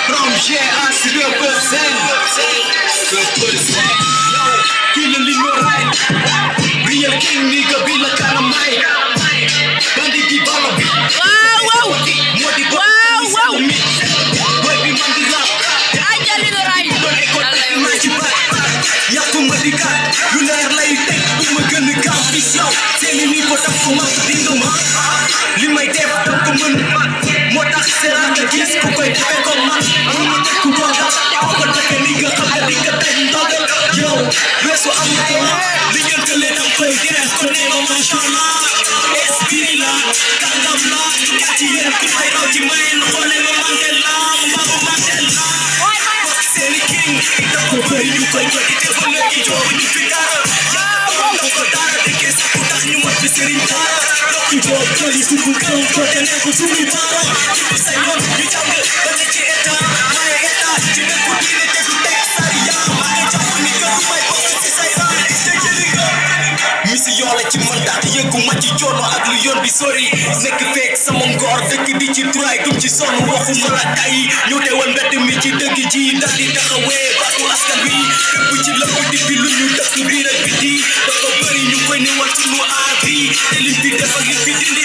From yeah, us represent. Represent. Yo, feeling right. Real king nigga bila kana mic. Bandi di bala beat. Wow, wow. Modi Wow, wow. Baby mandi rap. Aja Lino Rai. Yaku madikat, you leer lay tek bu ma gën gaaw ci yow seen ni ko daf ko mak di nga ma li may def dam ko mën moo tax seetaan nga gis ku koy defee ko man ku ko daf ko defee ni nga xam ne di nga teg ndogal yow weesu am ko li ngeen tëlee dam koy def ko ne ma machallah esprit la kàngam la ci yéen ku may raw ci mayen xoole ma Mandela Mbaba Mandela seeni king daf ko bëri ñu koy joti te ba léegi joobu ñu fi dara yàlla ko dara de kees ku tax ñu mat fi sëriñ dara dokki joob jëli sugu kaw ko te ne ko suñu dara ci bi sa yoon ñu jàng ba ne ci état maye état ci dëkku diine te du teg sariya maa ngi jàpp ni que du may bokk ci say raan te jëli nga mission la ci man daal yëngu ma ci coono ak lu yoon bi sori nekk fekk sama ngor dëkk di ci turaay dum ci sonn waxuma la tay ñu teewal mbedd mi ci dëgg ji daal di taxawee baatu askan wi fépp ci lëpp di bi lu ñu dëkk biir ak biti dafa bëri ñu koy niwal sunu aar bi te lim fi def ak lim fi dindi